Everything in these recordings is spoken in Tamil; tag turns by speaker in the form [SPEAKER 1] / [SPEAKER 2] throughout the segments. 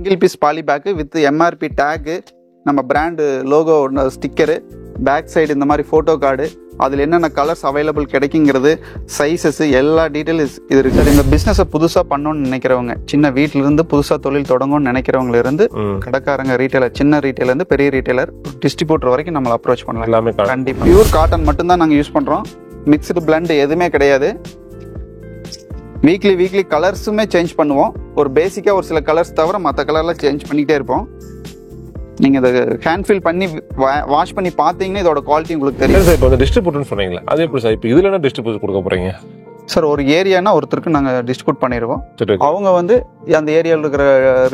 [SPEAKER 1] Single piece poly pack with MRP tag, நம்ம brand logo sticker, back side இந்த மாதிரி ஃபோட்டோ கார்டு, அதில் என்னென்ன கலர்ஸ் அவைலபிள் கிடைக்குங்கிறது, சைஸஸ், எல்லா டீட்டெயில்ஸ் இது இருக்குது. சார் இந்த பிஸ்னஸை புதுசாக பண்ணணும்னு நினைக்கிறவங்க, சின்ன வீட்டிலேருந்து புதுசாக தொழில் தொடங்கும்னு நினைக்கிறவங்களிருந்து கடைக்காரங்க, ரீட்டைலர், சின்ன ரீட்டைலருந்து பெரிய ரீட்டைலர், டிஸ்ட்ரிபியூட்டர் வரைக்கும் நம்மளை அப்ரோச் பண்ணலாம். எல்லாமே கண்டிப்பாக பியூர் காட்டன் மட்டும்தான் நாங்கள் யூஸ் பண்ணுறோம். மிக்ஸ்டு பிளண்ட் எதுவுமே கிடையாது. வீக்லி கலர்ஸுமே சேஞ்ச் பண்ணுவோம். ஒரு பேசிக்காக ஒரு சில கலர்ஸ் தவிர மற்ற கலர்லாம் சேஞ்ச் பண்ணிக்கிட்டே இருப்போம். நீங்கள் இதை ஹேண்ட் ஃபில் பண்ணி வாஷ் பண்ணி பார்த்தீங்கன்னா இதோட குவாலிட்டி உங்களுக்கு தெரியும்.
[SPEAKER 2] சார் இப்போ வந்து டிஸ்ட்ரிபியூட்டர்னு சொன்னீங்களா, அது எப்படி சார் இப்போ இதில் என்ன டிஸ்ட்ரிபியூட்டர் கொடுக்க போகிறீங்க?
[SPEAKER 1] சார் ஒரு ஏரியானா ஒருத்தருக்கு நாங்கள் டிஸ்ட்ரிபியூட் பண்ணிடுவோம். அவங்க வந்து அந்த ஏரியாவில் இருக்கிற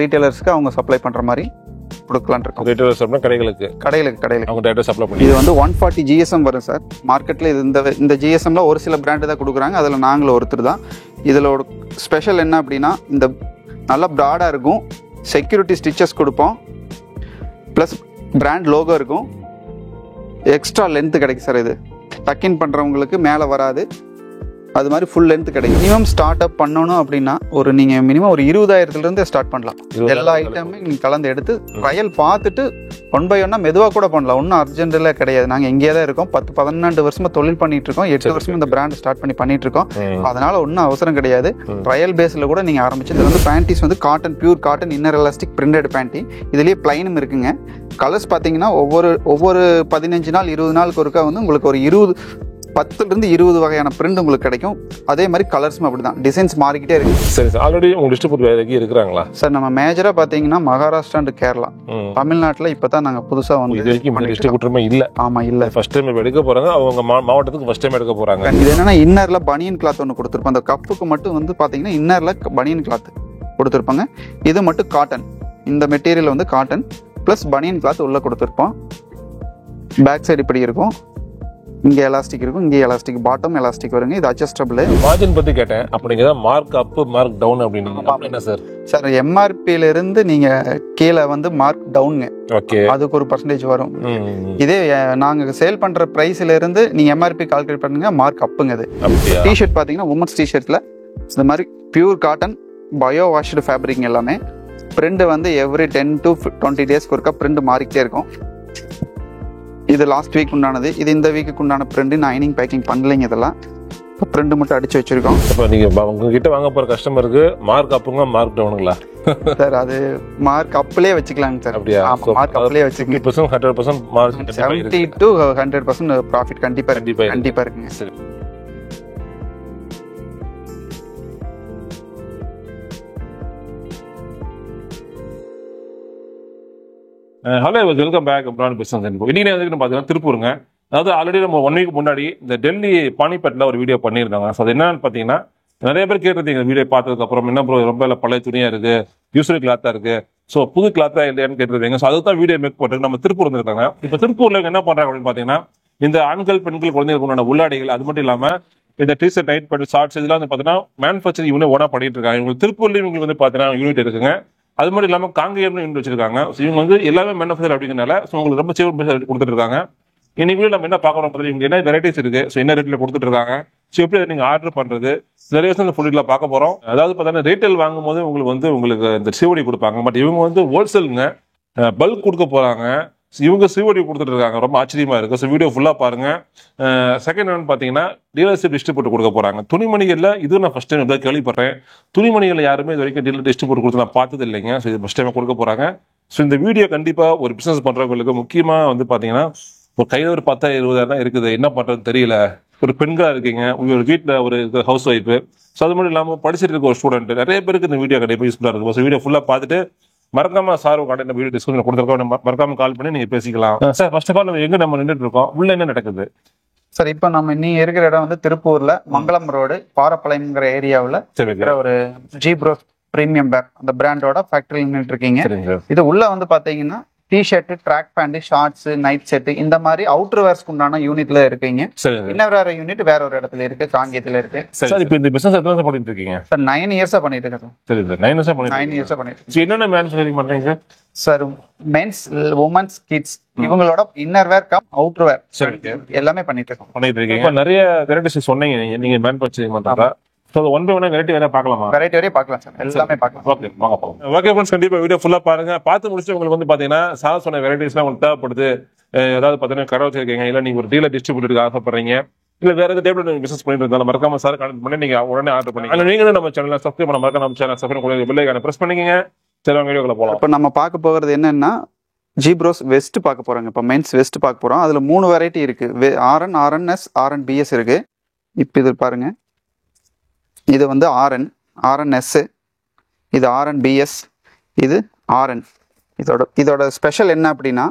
[SPEAKER 1] ரீட்டைலர்ஸ்க்கு அவங்க சப்ளை பண்ணுற மாதிரி கொடுக்கலான்னு இருக்கோம்.
[SPEAKER 2] ரீட்டைலர்ஸ் அப்படின்னா கடைகளுக்கு அவங்க டேரக்டாக சப்ளை பண்ணி.
[SPEAKER 1] இது வந்து 140 GSM வரும் சார் மார்க்கெட்டில். இது இந்த GSMல ஒரு சில பிராண்டு தான் கொடுக்குறாங்க, அதில் நாங்களும் ஒருத்தர் தான். இதில் ஒரு ஸ்பெஷல் என்ன அப்படின்னா, இந்த நல்லா ப்ராடாக இருக்கும், செக்யூரிட்டி ஸ்டிச்சஸ் கொடுப்போம், ப்ளஸ் பிராண்ட் லோகோ இருக்கும், எக்ஸ்ட்ரா லென்த்து கிடைக்கும் சார். இது டக்கின் பண்ணுறவங்களுக்கு மேலே வராது, அது மாதிரி ஃபுல் லென்த் கிடைக்கும். மினிமம் ஸ்டார்ட் அப் பண்ணணும் அப்படின்னா நீங்கள் மினிமம் ஒரு 20,000 ஸ்டார்ட் பண்ணலாம். எல்லா ஐட்டமும் நீங்கள் கலந்து எடுத்து ட்ரையல் பார்த்துட்டு 1 by 1 மெதுவாக கூட பண்ணலாம். ஒன்றும் அர்ஜென்ட்லாம் கிடையாது. நாங்கள் இங்கே தான் இருக்கோம். 10-12 வருஷமா தொழில் பண்ணிட்டு இருக்கோம். 8 வருஷமா இந்த பிராண்ட் ஸ்டார்ட் பண்ணிட்டு இருக்கோம். அதனால ஒன்றும் அவசரம் கிடையாது. ட்ரையல் பேஸில் கூட நீங்கள் ஆரம்பிச்சு. இது வந்து பேண்டிஸ் வந்து cotton, pure cotton, inner elastic printed bandy. இதுலேயே பிளைனும் இருக்குங்க. கலர்ஸ் பார்த்தீங்கன்னா ஒவ்வொரு 15 நாள் 20 நாளுக்கு ஒருக்கா வந்து உங்களுக்கு ஒரு 10-20 வகையான பிரிண்ட் உங்களுக்கு கிடைக்கும். அதே மாதிரி கலர்ஸும் அப்படிதான், டிசைன்ஸ் மாறிக்கிட்டே இருக்கு.
[SPEAKER 2] சரி சார், ஆல்ரெடி உங்க டிஸ்ட்ரிபியூட்டர் இருக்கிறாங்களா
[SPEAKER 1] சார்? நம்ம மேஜரா பாத்தீங்கன்னா மகாராஷ்டிரா அண்ட் கேரளா, தமிழ்நாட்டுல இப்பதான் நாங்க புதுசா வந்து
[SPEAKER 2] இது வரைக்கும் டிஸ்ட்ரிபியூட்டருமே இல்ல.
[SPEAKER 1] ஆமா, இல்ல.
[SPEAKER 2] ஃபர்ஸ்ட் டைம் எடுக்க போறாங்க. அவங்க மாவட்டத்துக்கு ஃபர்ஸ்ட் டைம் எடுக்க போறாங்க.
[SPEAKER 1] இது என்னன்னா இன்னர்ல பனியன் கிளாத் ஒன்று கொடுத்துருப்போம். அந்த கப்புக்கு மட்டும் வந்து பாத்தீங்கன்னா இன்னர்ல பனியன் கிளாத் கொடுத்துருப்பாங்க. இது மட்டும் காட்டன். இந்த மெட்டீரியல் வந்து காட்டன் பிளஸ் பனியன் கிளாத் உள்ள கொடுத்துருப்போம். பேக் சைடு இப்படி இருக்கும். இங்கே எலாஸ்டிக் இருக்கும், இங்கே எலாஸ்டிக், பாட்டம் எலாஸ்டிக் வருங்க. இது அட்ஜஸ்டபிள்.
[SPEAKER 2] மார்ஜின் பத்தி கேட்டேன். அப்படிங்க மார்க் அப் மார்க் டவுன் அப்படின்னு என்ன சார்?
[SPEAKER 1] சார் எம்ஆர்பில இருந்து நீங்க கீழே வந்து மார்க் டவுனுங்க.
[SPEAKER 2] ஓகே,
[SPEAKER 1] அதுக்கு ஒரு பர்சன்டேஜ் வரும். இதே நாங்க சேல் பண்ற பிரைஸ்ல இருந்து நீங்க எம்ஆர்பி கால்குலேட் பண்ணுங்க, மார்க் அப்புங்க. இது டிஷர்ட் பாத்தீங்கன்னா உமன்ஸ் டிஷர்ட்ல இந்த மாதிரி pure cotton bio washed fabric எல்லாமே. பிரிண்ட் வந்து எவ்ரி 10 to 20 டேஸ்க்கு ஒருக்கா பிரிண்ட் மாறிக்கிட்டே இருக்கும். இது லாஸ்ட் வீக் உண்டானது. இது இந்த வீக்கு உண்டான பிரிண்ட். ஐனிங் பேக்கிங் பண்ணலைங்க. இதெல்லாம் பிரிண்ட் மட்டும் அடிச்சு வச்சிருக்கோம்.
[SPEAKER 2] இப்போ நீங்க உங்ககிட்ட வாங்க போற கஸ்டமருக்கு மார்க் அப்புங்க மார்க் டவுனுங்களா
[SPEAKER 1] சார்? அது மார்க் அப்லயே வச்சுக்கலாங்க சார்.
[SPEAKER 2] அப்படியா?
[SPEAKER 1] மார்க் அப்லயே வச்சுக்கலாம்.
[SPEAKER 2] 100% மார்ஜின்
[SPEAKER 1] 70 to 100% ப்ராஃபிட் கண்டிப்பா இருக்குங்க.
[SPEAKER 2] சரி. Hello, welcome back brand business info. இன்னைக்கு எதுக்குன்னு பார்த்தீங்கன்னா திருப்பூருங்க. அதாவது ஆல்ரெடி நம்ம 1 வீக் முன்னாடி இந்த டெல்லி பானிபட்டில் ஒரு வீடியோ பண்ணியிருந்தாங்க. ஸோ அது என்னன்னு பார்த்தீங்கன்னா, நிறைய பேர் கேட்டிருந்தீங்க வீடியோ பார்த்ததுக்கு அப்புறம், என்ன ப்ரோ ரொம்ப பழைய துணியா இருக்கு, யூஸ்வல் கிளாத்தா இருக்கு, ஸோ புது கிளாத்தா இல்லையான்னு கேட்டிருந்தீங்க. ஸோ அதுதான் வீடியோ மேக் பண்ணுறது. நம்ம திருப்பூர் வந்துருக்காங்க. இப்போ திருப்பூர்ல என்ன பண்றாங்க அப்படின்னு பார்த்தீங்கன்னா, இந்த ஆண்கள் பெண்கள் குழந்தைகளுக்கு உண்டான உள்ளாடைகள், அது மட்டும் இல்லாமல் இந்த டிஷர்ட், நைட் பேண்ட், ஷார்ட்ஸ் இதெல்லாம் வந்து பார்த்தீங்கன்னா மேனுஃபேக்சரிங் யூனிட் ஓனா பண்ணிட்டு இருக்காங்க. இவங்க திருப்பூர்லயும் இவங்களுக்கு வந்து பார்த்தீங்கன்னா யூனிட் இருக்குங்க. அது மட்டும் இல்லாமல் காங்கேயம் யூனிட் வச்சிருக்காங்க. ஸோ இவங்க வந்து எல்லாமே மேனுஃபேக்சர் அப்படிங்கிறனால ஸோ உங்களுக்கு ரொம்ப சீப் கொடுத்துட்டு இருக்காங்க. இன்னைக்கு நம்ம என்ன பார்க்கறோம் பார்த்தீங்கன்னா, இவங்க என்ன வெரைட்டிஸ் இருக்கு, ஸோ என்ன ரேட்ல கொடுத்துட்டு இருக்காங்க, ஸோ எப்படி அதை நீங்க ஆர்டர் பண்றது, நிறைய விஷயம் இந்த ஃபுல்ல பார்க்க போறோம். அதாவது பார்த்தீங்கன்னா ரீட்டைல் வாங்கும் போது உங்களுக்கு இந்த சிஓடி கொடுப்பாங்க. பட் இவங்க வந்து ஹோல்சேலுங்க, பல்க் கொடுக்க போறாங்க. இவங்க சிஓடி கொடுத்துட்டு இருக்காங்க. ரொம்ப ஆச்சரியமா இருக்கு. ஸோ வீடியோ ஃபுல்லா பாருங்க. செகண்ட் என்னன்னு பாத்தீங்கன்னா, டீலர்ஷிப் டிஸ்ட்ரிபியூட்டர் கொடுக்க போறாங்க. துணிமணிகள்ல இது நான் ஃபர்ஸ்ட் டைம் கேள்விப்படுறேன். துணிமணிகள் யாருமே இது வரைக்கும் டீலர் டிஸ்ட்ரிபியூட்டர் கொடுத்து நான் பார்த்தது இல்லைங்க. ஸோ இது ஃபர்ஸ்ட் டைம் கொடுக்க போறாங்க. ஸோ இந்த வீடியோ கண்டிப்பா ஒரு பிசினஸ் பண்றவங்களுக்கு முக்கியமா வந்து பாத்தீங்கன்னா, ஒரு கையில ஒரு 10,000-20,000 தான் இருக்குது, என்ன பண்றதுன்னு தெரியல, ஒரு பெண்களா இருக்கீங்க, உங்க வீட்டுல ஒரு ஹவுஸ் ஒய்ஃப், ஸோ அது மட்டும் இல்லாம படிச்சுட்டு இருக்க ஒரு ஸ்டூடெண்ட், நிறைய பேருக்கு இந்த வீடியோ கண்டிப்பா யூஸ்ஃபுல்லா இருக்கும். ஸோ வீடியோ ஃபுல்லா பார்த்துட்டு மறக்காம சார் உங்க வீடியோ டிஸ்கஷன் கொடுத்துருக்கோம், மறக்காம கால் பண்ணி நீங்க பேசிக்கலாம். சார் ஃபர்ஸ்ட் ஆஃப் ஆல் நம்ம நின்றுட்டு இருக்கோம், உள்ள என்ன நடக்குது
[SPEAKER 1] சார்? இப்போ நம்ம நீங்க இருக்கிற இடம் வந்து திருப்பூர்ல மங்களம் ரோடு பாரப்பாளையம்ங்கிற ஏரியாவில் இருக்கிற ஒரு ஜீப்ரோஸ் பிரீமியம் பேக் அந்த பிராண்டோட ஃபேக்டரி யூனிட் இருக்கீங்க. இது உள்ள வந்து பாத்தீங்கன்னா T shirt, track pant, shorts, night set இந்த மாதிரி அவுட்டர் வேர்ஸ்க்கு உண்டான யூனிட்ல இருக்கீங்க. இன்னும் வேற யூனிட் வேற ஒரு இடத்துல இருக்கு, காங்கேயத்துல இருக்கு.
[SPEAKER 2] சார் இப்போ இந்த பிசினஸ் எத்தனை வருஷம் பண்ணிட்டு இருக்கீங்க?
[SPEAKER 1] சார் 9 இயர்ஸா பண்ணிட்டு இருக்கேன்.
[SPEAKER 2] சரி சார், 9 இயர்ஸா பண்ணிட்டு இருக்கேன். என்னென்ன மேனுஃபேக்சரிங் பண்றீங்க
[SPEAKER 1] சார்? மென்ஸ், உமன்ஸ், கிட்ஸ் இவங்களோட inner wear cum outer wear எல்லாமே பண்ணிட்டு இருக்கோம்.
[SPEAKER 2] நிறைய வெரைட்டிஸ் சொன்னீங்க நீங்க மேனுஃபேக்சரிங் பண்றதா. So one by one variety வேற பார்க்கலாமா?
[SPEAKER 1] வெரைட்டி வரையும் பார்க்கலாம் சார், எல்லாமே பார்க்கலாம்.
[SPEAKER 2] ஓகே வாங்க போகலாம். ஓகே ஃப்ரெண்ட்ஸ், கண்டிப்பாக வீடியோ ஃபுல்லாக பாருங்க. பார்த்து முடிச்சு உங்களுக்கு வந்து பார்த்தீங்கன்னா சார் சொன்ன வெரைட்டிஸ்லாம் உங்களுக்கு தேவைப்படுது. ஏதாவது பார்த்தீங்கன்னா கடை வச்சிருக்கீங்க, இல்லை நீங்கள் ஒரு டீலர் டிஸ்ட்ரிபியூட்டருக்கு ஆசைப்படுறீங்க, இல்லை வேற எதாவது டேபிள் நீங்கள் பிசினஸ் பண்ணிட்டு இருந்தாலும் மறக்காம சார் கான்டெக்ட் பண்ணி நீங்கள் உடனே ஆர்டர் பண்ணி. அதில் நீங்களும் நம்ம சேனலில் சப்ஸ்கிரைப் பண்ண மறக்காம நம்ம சேனல் சப்ஸ்கிரைப் பண்ணி பெல் ஐகானை பிரஸ் பண்ணிக்கங்க. சரி வாங்க வீடியோக்குள்ள போகலாம்.
[SPEAKER 1] இப்போ நம்ம பார்க்க போகிறது என்னன்னா ஜீப்ரோஸ் வெஸ்ட் பார்க்க போகிறாங்க. இப்போ மென்ஸ் வெஸ்ட் பார்க்க போகிறோம். அதில் 3 வெரைட்டி இருக்குது. ஆர்என், ஆர்என்எஸ், ஆர்என்பிஎஸ் இருக்குது. இப்போ இது பாருங்கள், இது வந்து ஆர்என்எஸ், இது ஆர்என்பிஎஸ், இது ஆர்என். இதோட ஸ்பெஷல் என்ன அப்படின்னா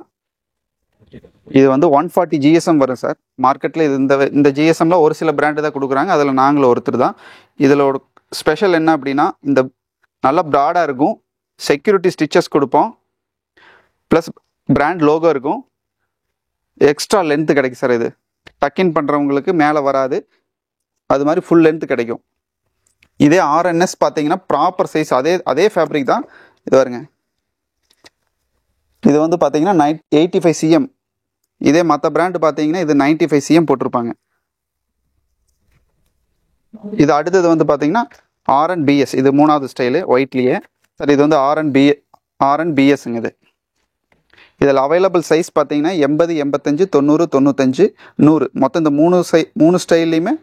[SPEAKER 1] இது வந்து 140 ஜிஎஸ்எம் வரும் சார். மார்க்கெட்டில் இது இந்த ஜிஎஸ்எம்ல ஒரு சில பிராண்டு தான் கொடுக்குறாங்க, அதில் நாங்களும் ஒருத்தர் தான். இதில் ஸ்பெஷல் என்ன அப்படின்னா இந்த நல்லா ப்ராடாக இருக்கும், செக்யூரிட்டி ஸ்டிச்சஸ் கொடுப்போம், ப்ளஸ் பிராண்ட் லோகோ இருக்கும், எக்ஸ்ட்ரா லென்த்து கிடைக்கும் சார். இது டக்கின் பண்ணுறவங்களுக்கு மேலே வராது, அது மாதிரி ஃபுல் லென்த்து கிடைக்கும். இதே ஆர்என்எஸ் பார்த்தீங்கன்னா ப்ராப்பர் சைஸ், அதே ஃபேப்ரிக் தான். இது வருங்க, இது வந்து பார்த்தீங்கன்னா 85 cm. இதே மற்ற பிராண்டு பார்த்தீங்கன்னா இது 95 cm போட்டிருப்பாங்க. இது அடுத்தது வந்து பார்த்தீங்கன்னா ஆர்என்பிஎஸ், இது 3வது ஸ்டைலு ஒயிட்லேயே சார். இது வந்து ஆர்என்பிஎஸ்ங்க. இதில் அவைலபிள் சைஸ் பார்த்தீங்கன்னா 80, 85, 90, 95, 100. மொத்தம் இந்த 3 ஸ்டைல்லையுமே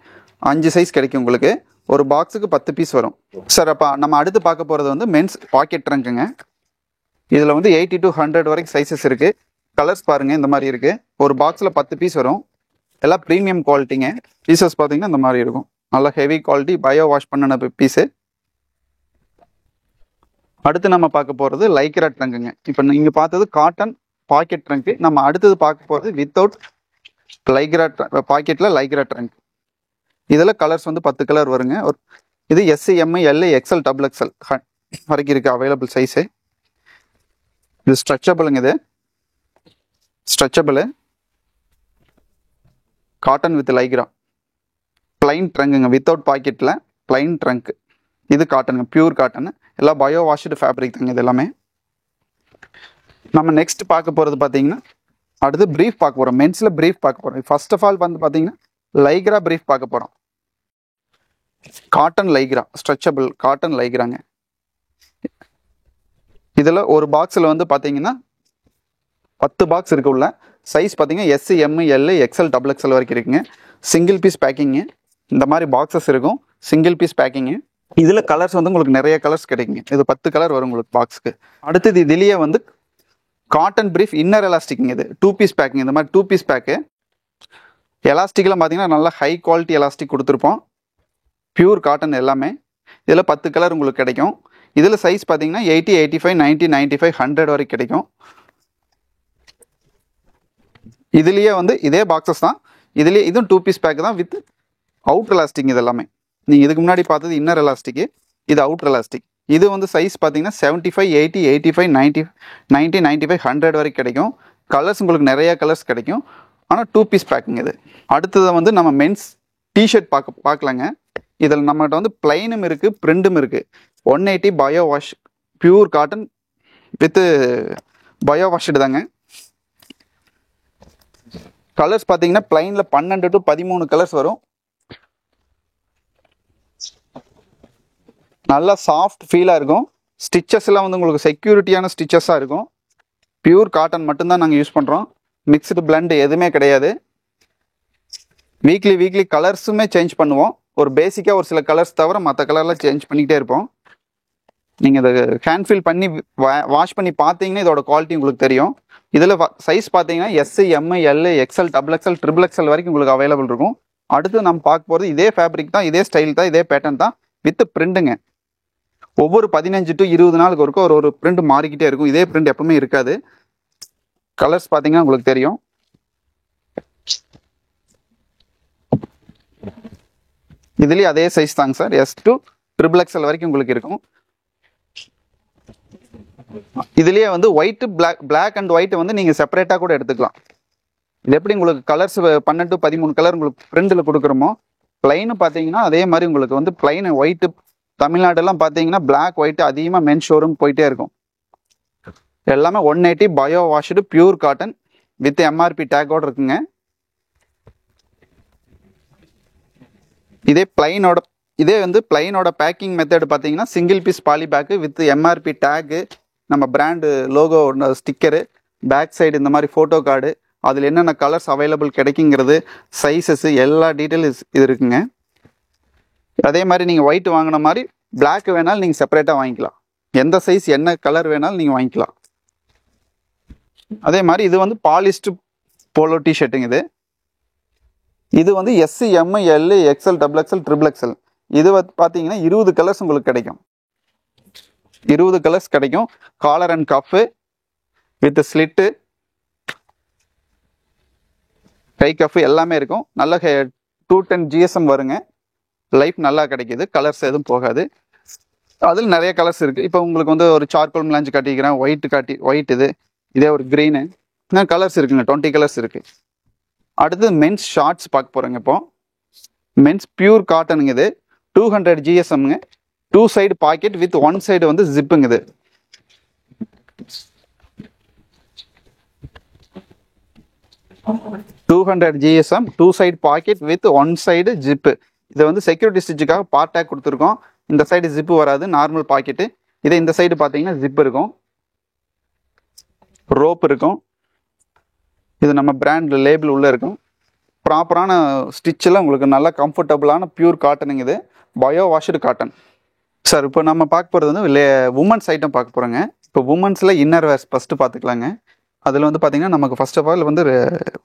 [SPEAKER 1] 5 சைஸ் கிடைக்கும் உங்களுக்கு. ஒரு பாக்ஸுக்கு 10 பீஸ் வரும் சார். அப்போ நம்ம அடுத்து பார்க்க போகிறது வந்து மென்ஸ் பாக்கெட் ட்ரங்க்குங்க. இதில் வந்து 80 to 100 வரைக்கும் சைஸஸ் இருக்குது. கலர்ஸ் பாருங்கள், இந்த மாதிரி இருக்குது. ஒரு பாக்ஸில் 10 பீஸ் வரும். எல்லாம் ப்ரீமியம் குவாலிட்டிங்க. பீசஸ் பார்த்தீங்கன்னா இந்த மாதிரி இருக்கும், நல்லா ஹெவி குவாலிட்டி, பயோ வாஷ் பண்ணின பீஸு. அடுத்து நம்ம பார்க்க போகிறது லைக்ரா ட்ரங்க்குங்க. இப்போ நீங்கள் பார்த்தது காட்டன் பாக்கெட் ட்ரங்க்கு. நம்ம அடுத்தது பார்க்க போகிறது வித்தவுட் லைக்ரா பாக்கெட்டில் லைக்ரா ட்ரங்க். இதில் கலர்ஸ் வந்து 10 கலர் வருங்க. இது S, M, L, XL, XXL வரைக்கும் இருக்குது அவைலபிள் சைஸு. இது ஸ்ட்ரெச்சபிளுங்க. இது stretchable cotton with lycra plain ட்ரங்குங்க. வித்தவுட் பாக்கெட்டில் பிளைன் ட்ரங்க். இது காட்டனுங்க, பியூர் காட்டன். எல்லாம் பயோ வாஷ்டு ஃபேப்ரிக் தாங்க இது எல்லாமே. நம்ம நெக்ஸ்ட் பார்க்க போகிறது பார்த்தீங்கன்னா அடுத்து ப்ரீஃப் பார்க்க போகிறோம். மென்ஸில் ப்ரீஃப் பார்க்க போகிறோம். ஃபர்ஸ்ட் ஆஃப் ஆல் வந்து பார்த்தீங்கன்னா லைக்ரா ப்ரீஃப் பார்க்க போகிறோம். காட்டன் லைக்ரா, ஸ்ட்ரெச்சபிள் காட்டன் லைக்ராங்க. இதில் ஒரு பாக்ஸில் வந்து பார்த்தீங்கன்னா 10 பாக்ஸ் இருக்கு. உள்ள சைஸ் பார்த்தீங்கன்னா S, M, L, XL, XXL வரைக்கும் இருக்குங்க. Single piece packing. இந்த மாதிரி பாக்ஸஸ் இருக்கும், சிங்கிள் பீஸ் பேக்கிங்கு. இதில் கலர்ஸ் வந்து உங்களுக்கு நிறைய கலர்ஸ் கிடைக்குங்க. இது 10 கலர் வரும் உங்களுக்கு பாக்ஸுக்கு. அடுத்தது இதுலேயே வந்து காட்டன் ப்ரீஃப் இன்னர் எலாஸ்டிக்ங்க. இது 2 பீஸ் பேக்குங்க. இந்த மாதிரி 2 பீஸ் பேக்கு. எலாஸ்டிக்லாம் பார்த்தீங்கன்னா நல்லா ஹை குவாலிட்டி எலாஸ்டிக் கொடுத்துருப்போம், பியூர் காட்டன் எல்லாமே. இதில் 10 கலர் உங்களுக்கு கிடைக்கும். இதில் சைஸ் பார்த்தீங்கன்னா 80, 85, 90, 95, 100 வரைக்கும் கிடைக்கும். இதுலேயே வந்து இதே பாக்ஸஸ் தான். இதுலேயே இதுவும் 2 பீஸ் பேக் தான் வித் அவுட் எலாஸ்டிக். இது எல்லாமே நீங்கள் இதுக்கு முன்னாடி பார்த்தது இன்னர் எலாஸ்டிக்கு, இது அவுட் எலாஸ்டிக். இது வந்து சைஸ் பார்த்தீங்கன்னா 75, 80, 85, 90, 95, 100 வரைக்கும் கிடைக்கும். கலர்ஸ் உங்களுக்கு நிறைய கலர்ஸ் கிடைக்கும். ஆனால் 2 பீஸ் பேக்குங்க இது. அடுத்தது வந்து நம்ம மென்ஸ் டிஷர்ட் பார்க்கலாங்க. இதில் நம்மகிட்ட வந்து பிளைனும் இருக்குது, பிரிண்டும் இருக்குது. 180 bio wash pure cotton with bio washed தாங்க. கலர்ஸ் பார்த்தீங்கன்னா பிளைனில் 12 to 13 கலர்ஸ் வரும். நல்லா சாஃப்ட் ஃபீலாக இருக்கும். ஸ்டிச்சஸ்லாம் வந்து உங்களுக்கு செக்யூரிட்டியான ஸ்டிச்சஸாக இருக்கும். பியூர் காட்டன் மட்டும்தான் நாங்கள் யூஸ் பண்ணுறோம். மிக்ஸ்டு பிளண்ட் எதுவுமே கிடையாது. வீக்லி கலர்ஸுமே சேஞ்ச் பண்ணுவோம். ஒரு பேசிக்காக ஒரு சில கலர்ஸ் தவிர மற்ற கலர்லாம் சேஞ்ச் பண்ணிக்கிட்டே இருப்போம். நீங்கள் இதை ஹேண்ட் ஃபில் பண்ணி வாஷ் பண்ணி பார்த்தீங்கன்னா இதோட குவாலிட்டி உங்களுக்கு தெரியும். இதில் சைஸ் பார்த்தீங்கன்னா S, M, L, XL, XXL, XXL வரைக்கும் உங்களுக்கு அவைலபிள் இருக்கும். அடுத்து நம்ம பார்க்க போகிறது இதே ஃபேப்ரிக் தான், இதே ஸ்டைல் தான், இதே பேட்டர்ன் தான் வித் பிரிண்டுங்க. ஒவ்வொரு 15 to 20 நாளுக்கு ஒருக்கும் ஒரு பிரிண்ட் மாறிக்கிட்டே இருக்கும். இதே பிரிண்ட் எப்பவுமே இருக்காது. கலர்ஸ் பார்த்தீங்கன்னா உங்களுக்கு தெரியும். இதுலேயே அதே சைஸ் தாங்க சார். S to XXL வரைக்கும் உங்களுக்கு இருக்கும். இதுலேயே வந்து ஒயிட், பிளாக் அண்ட் ஒயிட் வந்து நீங்கள் செப்பரேட்டாக கூட எடுத்துக்கலாம். இது எப்படி உங்களுக்கு கலர்ஸ் 12 to 13 கலர் உங்களுக்கு பிரிண்டில் கொடுக்குறோமோ, பிளைனு பார்த்தீங்கன்னா அதே மாதிரி உங்களுக்கு வந்து பிளைன் ஒயிட்டு. தமிழ்நாடெல்லாம் பார்த்தீங்கன்னா பிளாக் ஒயிட் அதிகமாக மென் ஷோரூம் போயிட்டே இருக்கும். எல்லாமே 180 bio washed pure cotton with MRP டேக்கோடு இருக்குங்க. இதே பிளைனோட இதே வந்து பிளைனோட பேக்கிங் மெத்தட் பார்த்தீங்கன்னா single piece poly pack with MRP tag, நம்ம brand logo sticker, back side இந்த மாதிரி ஃபோட்டோ கார்டு, அதில் என்னென்ன கலர்ஸ் அவைலபிள் கிடைக்குங்கிறது, சைஸஸ் எல்லா டீட்டெயில்ஸ் இது இருக்குங்க. அதே மாதிரி நீங்கள் ஒயிட் வாங்கின மாதிரி பிளாக் வேணாலும் நீங்கள் செப்பரேட்டாக வாங்கிக்கலாம். எந்த சைஸ் என்ன கலர் வேணாலும் நீங்கள் வாங்கிக்கலாம். அதே மாதிரி இது வந்து பாலிஸ்ட் போலோ டிஷர்ட்டுங்க. இது வந்து S, M, L, XL, double XL, triple XL. இது பார்த்தீங்கன்னா 20 கலர்ஸ் உங்களுக்கு கிடைக்கும். 20 கலர்ஸ் கிடைக்கும். Collar and cuff with slit, கை கஃப் எல்லாமே இருக்கும். நல்ல 210 GSM வருங்க. லைஃப் நல்லா கிடைக்கிது, கலர்ஸ் எதுவும் போகாது. அதில் நிறைய கலர்ஸ் இருக்குது. இப்போ உங்களுக்கு வந்து ஒரு சார்கோல் மிளாஞ்சு காட்டிக்கிறேன், ஒயிட் இதே ஒரு க்ரீனு, இன்னும் கலர்ஸ் இருக்குங்க. 20 கலர்ஸ் இருக்குது. அடுத்து மென்ஸ் ஷார்ட்ஸ் பார்க்க போகிறேங்க. இப்போ மென்ஸ் பியூர் காட்டனுங்க. இது 200 GSMங்க. 2 சைடு பாக்கெட் வித் 1 சைடு வந்து ஜிப்புங்க. இது 200 GSM 2 side packet with 1 side zip. இதை வந்து செக்யூரிட்டி ஸ்டிச்சுக்காக பார்ட் டேக் கொடுத்துருக்கோம். இந்த சைடு ஜிப்பு வராது, நார்மல் பாக்கெட்டு. இதே இந்த சைடு பார்த்தீங்கன்னா ஜிப் இருக்கும், ரோப் இருக்கும். இது நம்ம பிராண்ட் லேபிள் உள்ளே இருக்கும். ப்ராப்பரான ஸ்டிச்சில் உங்களுக்கு நல்லா கம்ஃபர்டபுளான பியூர் காட்டனுங்க. இது பயோ வாஷ்டு காட்டன் சார். இப்போ நம்ம பார்க்க போகிறது வந்து உமன்ஸ் ஐட்டம் பார்க்க போகிறோங்க. இப்போ உமன்ஸில் இன்னர் வேர்ஸ் ஃபஸ்ட்டு பார்த்துக்கலாங்க. அதில் வந்து பார்த்தீங்கன்னா நமக்கு ஃபர்ஸ்ட் ஆஃப் ஆல் வந்து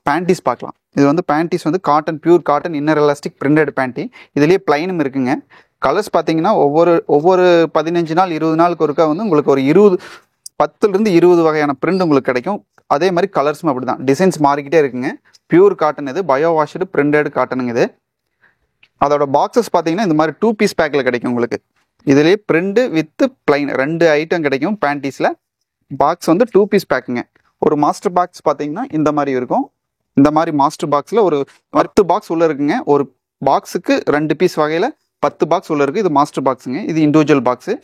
[SPEAKER 1] பேண்டிஸ் பார்க்கலாம். இது வந்து பேண்டிஸ் வந்து cotton, pure cotton, inner elastic printed panty. இதுலேயே பிளைனும் இருக்குங்க. கலர்ஸ் பார்த்தீங்கன்னா ஒவ்வொரு 15 நாள் 20 நாளுக்கு ஒருக்கா வந்து உங்களுக்கு ஒரு 10லேருந்து 20 வகையான பிரிண்ட் உங்களுக்கு கிடைக்கும். அதே மாதிரி கலர்ஸும் அப்படி தான், டிசைன்ஸ் மாறிக்கிட்டே இருக்குங்க. பியூர் காட்டன் இது, பயோ வாஷ்டு பிரிண்டட் காட்டனுங்க. இது அதோட பாக்ஸஸ் பார்த்தீங்கன்னா இந்த மாதிரி 2 பீஸ் பேக்கில் கிடைக்கும் உங்களுக்கு. இதுலேயே பிரிண்ட் வித் பிளைன் 2 ஐட்டம் கிடைக்கும். பேண்டிஸில் பாக்ஸ் வந்து 2 பீஸ் பேக்குங்க. ஒரு மாஸ்டர் பாக்ஸ் பார்த்தீங்கன்னா இந்த மாதிரி இருக்கும். இந்த மாதிரி மாஸ்டர் பாக்ஸில் ஒரு 10 பாக்ஸ் உள்ளே இருக்குங்க. ஒரு பாக்ஸுக்கு 2 பீஸ் வகையில் 10 பாக்ஸ் உள்ளே இருக்குது. இது மாஸ்டர் பாக்ஸுங்க. இது இண்டிவிஜுவல் பாக்ஸு.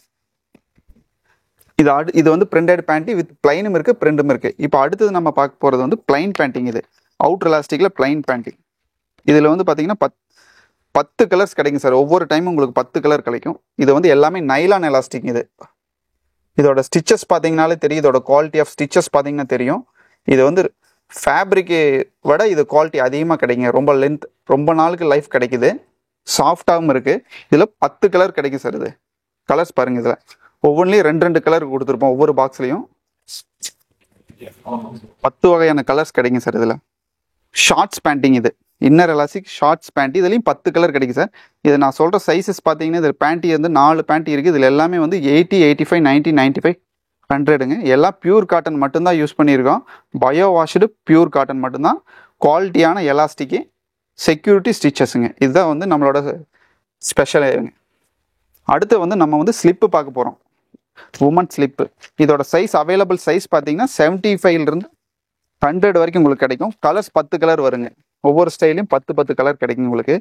[SPEAKER 1] இது வந்து பிரிண்டட் பேண்ட்டி வித் பிளைனும் இருக்குது, பிரிண்டும் இருக்குது. இப்போ அடுத்தது நம்ம பார்க்க போகிறது வந்து பிளைன் பேண்டிங். இது அவுட்டர் எலாஸ்டிக்கில் பிளைன் பேண்டிங். இதில் வந்து பார்த்தீங்கன்னா 10 கலர்ஸ் கிடைக்கும் சார். ஒவ்வொரு டைமும் உங்களுக்கு 10 கலர் கிடைக்கும். இது வந்து எல்லாமே நைலான் எலாஸ்டிக். இதோட ஸ்டிச்சஸ் பார்த்தீங்கனாலே தெரியும். இதோட குவாலிட்டி ஆஃப் ஸ்டிச்சஸ் பார்த்தீங்கன்னா தெரியும். இது வந்து ஃபேப்ரிக்கை விட இது குவாலிட்டி அதிகமாக கிடைக்குங்க. ரொம்ப லென்த், ரொம்ப நாளுக்கு லைஃப் கிடைக்குது. சாஃப்டாகவும் இருக்குது. இதில் 10 கலர் கிடைக்கும் சார். இது கலர்ஸ் பாருங்கள். இதில் ஒவ்வொன்றிலையும் 2 கலர் கொடுத்துருப்போம். ஒவ்வொரு பாக்ஸ்லையும் 10 வகையான கலர்ஸ் கிடைக்கும் சார். இதில் ஷார்ட்ஸ் பேண்டிங். இது இன்னர் எலாஸ்டிக் ஷார்ட்ஸ் பேண்ட்டி. இதுலேயும் 10 கலர் கிடைக்கும் சார். இது நான் சொல்கிற சைஸஸ் பார்த்தீங்கன்னா இதில் பேண்ட்டி வந்து 4 பேண்ட்டி இருக்குது. இதில் எல்லாமே வந்து 80, 85, 90, 95, 100ங்க. எல்லாம் பியூர் காட்டன் மட்டும்தான் யூஸ் பண்ணியிருக்கோம். பயோ வாஷ்டு பியூர் காட்டன் மட்டும்தான். குவாலிட்டியான எலாஸ்டிக்கு, செக்யூரிட்டி ஸ்டிச்சஸுங்க. இதுதான் வந்து நம்மளோட ஸ்பெஷலுங்க. அடுத்து வந்து நம்ம வந்து ஸ்லிப்பு பார்க்க போகிறோம். Women slip. இதோட சைஸ் அவைலபிள் சைஸ் பார்த்தீங்கன்னா 75லேருந்து 100 வரைக்கும் உங்களுக்கு கிடைக்கும். கலர்ஸ் 10 கலர் வருங்க. ஒவ்வொரு ஸ்டைலையும் 10 கலர் கிடைக்கும் உங்களுக்கு.